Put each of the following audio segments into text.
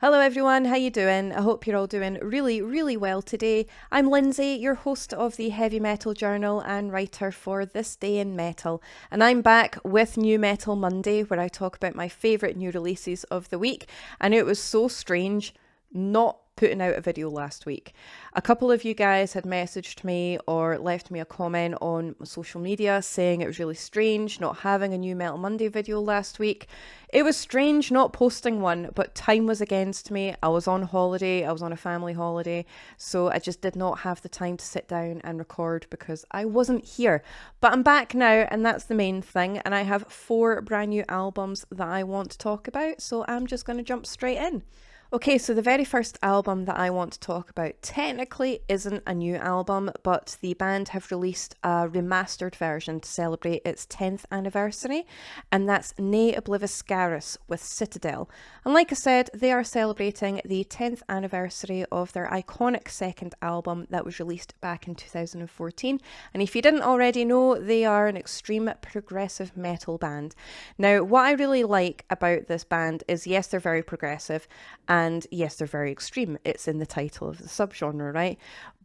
Hello everyone, how you doing? I hope you're all doing really well today. I'm Lindsay, your host of the Heavy Metal Journal and writer for This Day in Metal, and I'm back with New Metal Monday, where I talk about my favourite new releases of the week. And it was so strange not putting out a video last week. A couple of you guys had messaged me or left me a comment on social media saying it was really strange not having a New Metal Monday video last week. It was strange not posting one, but time was against me. I was on holiday, I was on a family holiday, so I just did not have the time to sit down and record because I wasn't here. But I'm back now, and that's the main thing, and I have 4 brand new albums that I want to talk about, so I'm just going to jump straight in. Okay, so the very first album that I want to talk about technically isn't a new album, but the band have released a remastered version to celebrate its 10th anniversary, and that's Obliviscaris with Citadel. And like I said, they are celebrating the 10th anniversary of their iconic second album that was released back in 2014. And if you didn't already know, they are an extreme progressive metal band. Now, what I really like about this band is, yes, they're very progressive, and yes, they're very extreme. It's in the title of the subgenre, right?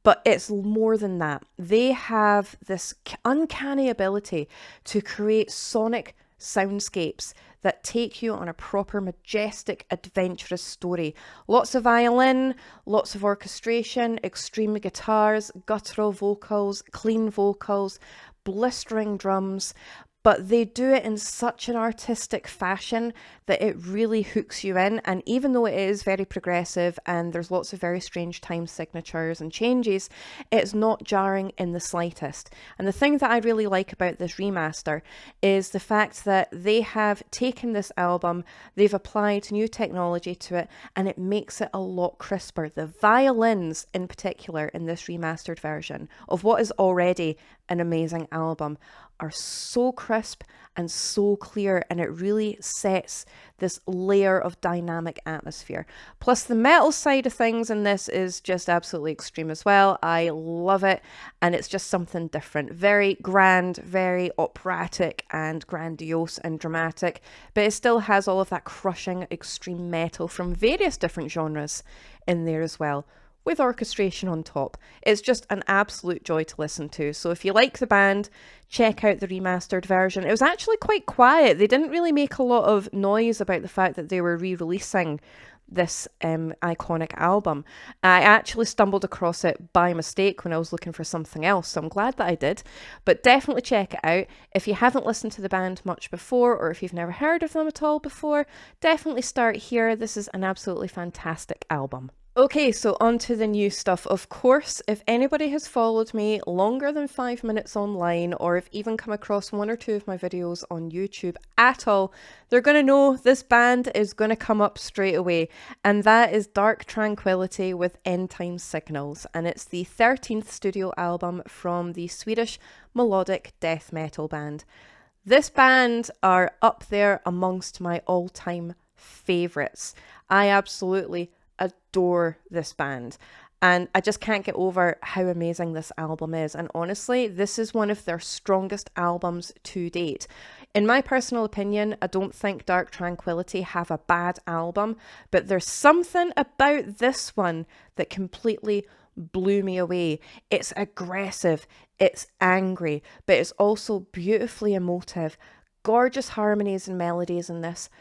But it's more than that. They have this uncanny ability to create sonic soundscapes that take you on a proper majestic, adventurous story. Lots of violin, lots of orchestration, extreme guitars, guttural vocals, clean vocals, blistering drums. But they do it in such an artistic fashion that it really hooks you in. And even though it is very progressive and there's lots of very strange time signatures and changes, it's not jarring in the slightest. And the thing that I really like about this remaster is the fact that they have taken this album, they've applied new technology to it, and it makes it a lot crisper. The violins in particular in this remastered version of what is already an amazing album are so crisp and so clear, and it really sets this layer of dynamic atmosphere. Plus the metal side of things in this is just absolutely extreme as well. I love it, and it's just something different. Very grand, very operatic and grandiose and dramatic, but it still has all of that crushing extreme metal from various different genres in there as well, with orchestration on top. It's just an absolute joy to listen to. So if you like the band, check out the remastered version. It was actually quite quiet. They didn't really make a lot of noise about the fact that they were re-releasing this iconic album. I actually stumbled across it by mistake when I was looking for something else, so I'm glad that I did. But definitely check it out. If you haven't listened to the band much before, or if you've never heard of them at all before, definitely start here. This is an absolutely fantastic album. Okay, so on to the new stuff. Of course, if anybody has followed me longer than 5 minutes online, or have even come across 1 or 2 of my videos on YouTube at all, they're going to know this band is going to come up straight away. And that is Dark Tranquillity with End Time Signals. And it's the 13th studio album from the Swedish melodic death metal band. This band are up there amongst my all-time favourites. I absolutely adore this band, and I just can't get over how amazing this album is. And honestly, this is one of their strongest albums to date. In my personal opinion, I don't think Dark Tranquillity have a bad album, but there's something about this one that completely blew me away. It's aggressive, it's angry, but it's also beautifully emotive. Gorgeous harmonies and melodies in this.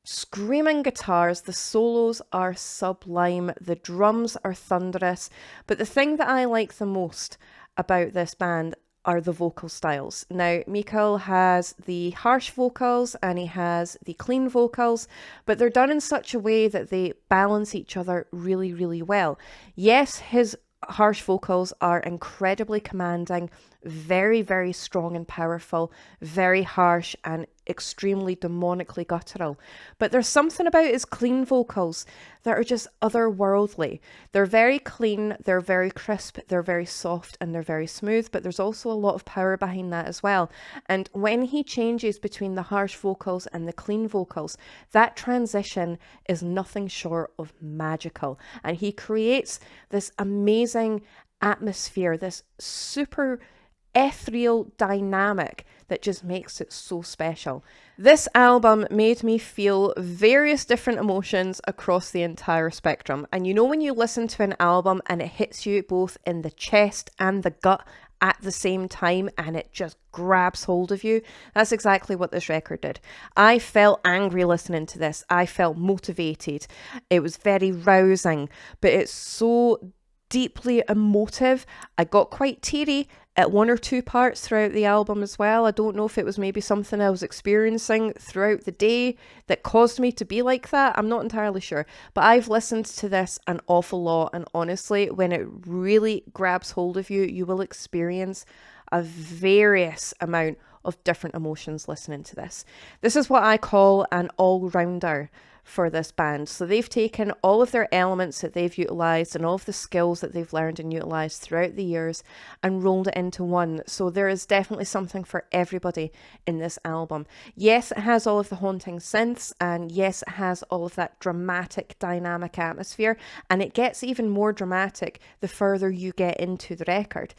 Screaming guitars, the solos are sublime, the drums are thunderous, but the thing that I like the most about this band are the vocal styles. Now, Mikael has the harsh vocals and he has the clean vocals, but they're done in such a way that they balance each other really well. Yes, his harsh vocals are incredibly commanding, very strong and powerful, very harsh and extremely demonically guttural. But there's something about his clean vocals that are just otherworldly. They're very clean, they're very crisp, they're very soft, and they're very smooth, but there's also a lot of power behind that as well. And when he changes between the harsh vocals and the clean vocals, that transition is nothing short of magical. And he creates this amazing atmosphere, this super ethereal dynamic that just makes it so special. This album made me feel various different emotions across the entire spectrum. And you know when you listen to an album and it hits you both in the chest and the gut at the same time and it just grabs hold of you? That's exactly what this record did. I felt angry listening to this. I felt motivated. It was very rousing, but it's so deeply emotive. I got quite teary at one or two parts throughout the album as well. I don't know if it was maybe something I was experiencing throughout the day that caused me to be like that. I'm not entirely sure. But I've listened to this an awful lot, and honestly, when it really grabs hold of you, you will experience a various amount of different emotions listening to this. This is what I call an all-rounder for this band. So they've taken all of their elements that they've utilised and all of the skills that they've learned and utilised throughout the years and rolled it into one. So there is definitely something for everybody in this album. Yes, it has all of the haunting synths, and yes, it has all of that dramatic, dynamic atmosphere, and it gets even more dramatic the further you get into the record.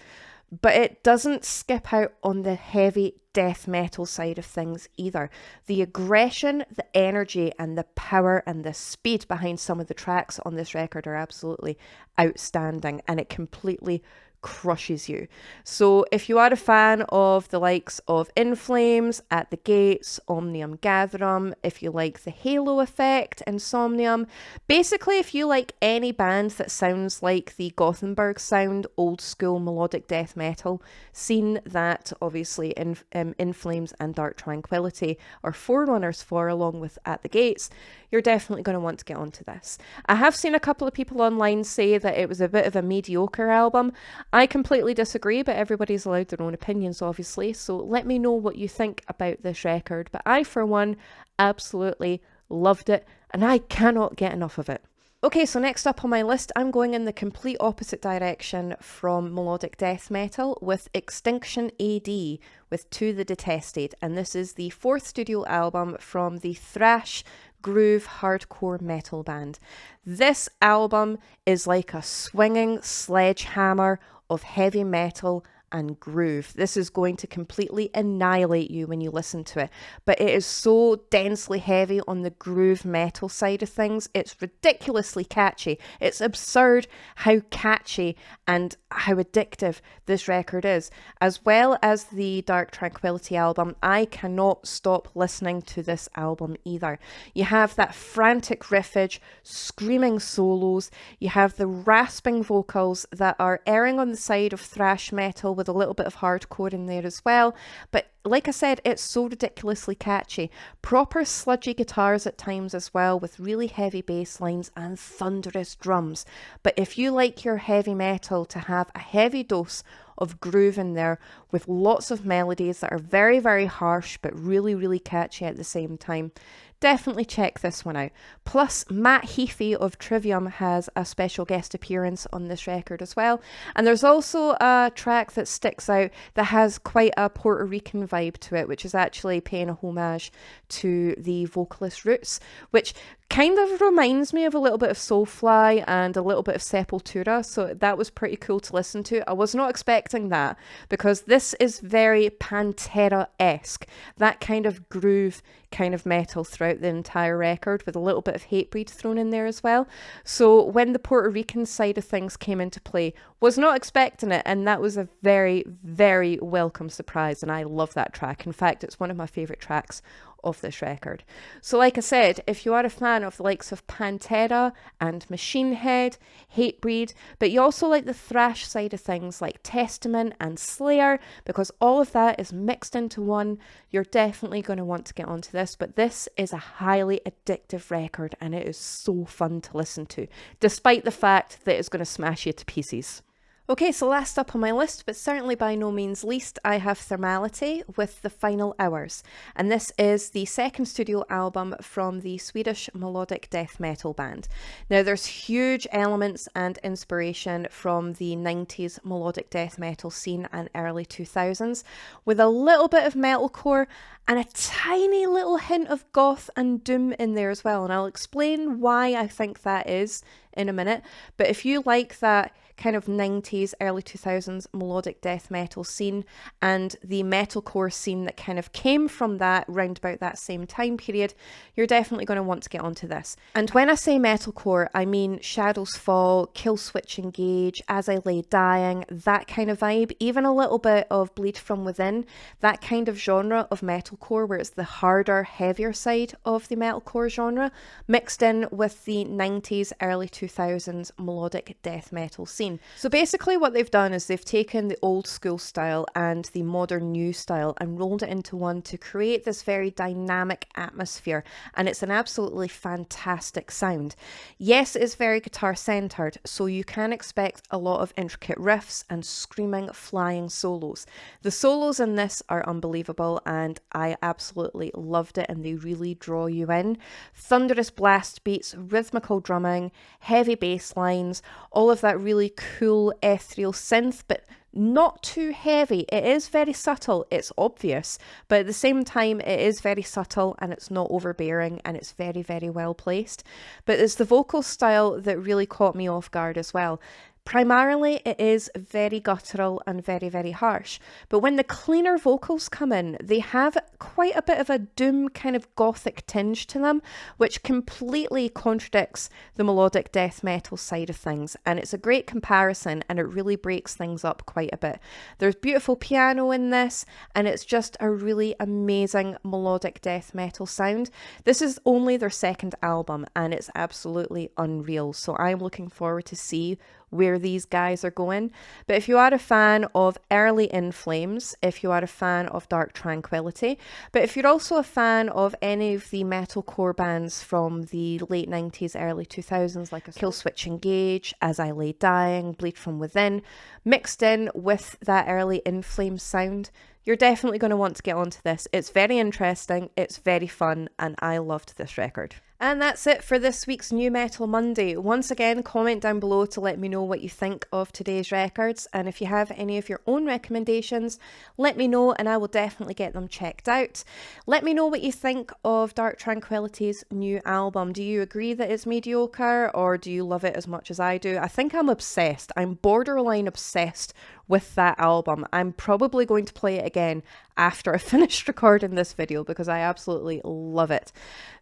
But it doesn't skip out on the heavy death metal side of things either. The aggression, the energy, and the power and the speed behind some of the tracks on this record are absolutely outstanding, and it completely crushes you. So if you are a fan of the likes of In Flames, At the Gates, Omnium Gatherum, if you like the Halo Effect, Insomnium, basically if you like any band that sounds like the Gothenburg sound, old school melodic death metal scene that obviously In Flames and Dark Tranquillity are forerunners for, along with At the Gates, you're definitely going to want to get onto this. I have seen a couple of people online say that it was a bit of a mediocre album. I completely disagree, but everybody's allowed their own opinions, obviously, so let me know what you think about this record. But I, for one, absolutely loved it, and I cannot get enough of it. Okay, so next up on my list, I'm going in the complete opposite direction from melodic death metal with Extinction A.D. with To the Detested, and this is the fourth studio album from the thrash groove hardcore metal band. This album is like a swinging sledgehammer of heavy metal and groove. This is going to completely annihilate you when you listen to it, but it is so densely heavy on the groove metal side of things. It's ridiculously catchy. It's absurd how catchy and how addictive this record is. As well as the Dark Tranquillity album, I cannot stop listening to this album either. You have that frantic riffage, screaming solos, you have the rasping vocals that are erring on the side of thrash metal with a little bit of hardcore in there as well, but like I said, it's so ridiculously catchy. Proper sludgy guitars at times as well, with really heavy bass lines and thunderous drums. But if you like your heavy metal to have a heavy dose of groove in there with lots of melodies that are very, very harsh but really, really catchy at the same time, definitely check this one out. Plus, Matt Heafy of Trivium has a special guest appearance on this record as well. And there's also a track that sticks out that has quite a Puerto Rican vibe to it, which is actually paying a homage to the vocalist roots, which kind of reminds me of a little bit of Soulfly and a little bit of Sepultura, so that was pretty cool to listen to. I was not expecting that, because this is very Pantera-esque, that kind of groove, kind of metal throughout the entire record, with a little bit of Hatebreed thrown in there as well. So when the Puerto Rican side of things came into play, was not expecting it, and that was a very, very welcome surprise, and I love that track. In fact, it's one of my favourite tracks of this record. So like I said, if you are a fan of the likes of Pantera and Machine Head, Hatebreed, but you also like the thrash side of things like Testament and Slayer, because all of that is mixed into one, you're definitely going to want to get onto this. But this is a highly addictive record, and it is so fun to listen to, despite the fact that it's going to smash you to pieces. Okay, so last up on my list, but certainly by no means least, I have Thermality with The Final Hours. And this is the second studio album from the Swedish melodic death metal band. Now, there's huge elements and inspiration from the 90s melodic death metal scene and early 2000s, with a little bit of metalcore and a tiny little hint of goth and doom in there as well. And I'll explain why I think that is in a minute. But if you like that kind of 90s, early 2000s melodic death metal scene and the metalcore scene that kind of came from that round about that same time period, you're definitely going to want to get onto this. And when I say metalcore, I mean Shadows Fall, Killswitch Engage, As I Lay Dying, that kind of vibe, even a little bit of Bleed From Within, that kind of genre of metalcore where it's the harder, heavier side of the metalcore genre, mixed in with the 90s, early 2000s melodic death metal scene. So basically what they've done is they've taken the old school style and the modern new style and rolled it into one to create this very dynamic atmosphere, and it's an absolutely fantastic sound. Yes, it's very guitar centered, so you can expect a lot of intricate riffs and screaming, flying solos. The solos in this are unbelievable and I absolutely loved it, and they really draw you in. Thunderous blast beats, rhythmical drumming, heavy bass lines, all of that really cool ethereal synth, but not too heavy. It is very subtle, it's obvious, but at the same time it is very subtle and it's not overbearing and it's very, very well placed. But it's the vocal style that really caught me off guard as well. Primarily, it is very guttural and very, very harsh. But when the cleaner vocals come in, they have quite a bit of a doom kind of gothic tinge to them, which completely contradicts the melodic death metal side of things. And it's a great comparison and it really breaks things up quite a bit. There's beautiful piano in this, and it's just a really amazing melodic death metal sound. This is only their second album and it's absolutely unreal. So I'm looking forward to see where these guys are going. But if you are a fan of early In Flames, if you are a fan of Dark Tranquillity, but if you're also a fan of any of the metalcore bands from the late 90s, early 2000s, like Killswitch Engage, As I Lay Dying, Bleed From Within, mixed in with that early In Flames sound, you're definitely going to want to get onto this. It's very interesting, it's very fun, and I loved this record. And that's it for this week's New Metal Monday. Once again, comment down below to let me know what you think of today's records. And if you have any of your own recommendations, let me know and I will definitely get them checked out. Let me know what you think of Dark Tranquillity's new album. Do you agree that it's mediocre or do you love it as much as I do? I think I'm obsessed. I'm borderline obsessed with that album. I'm probably going to play it again after I finished recording this video because I absolutely love it.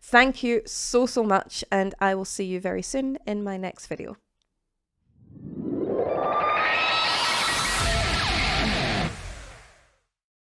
Thank you so much, and I will see you very soon in my next video.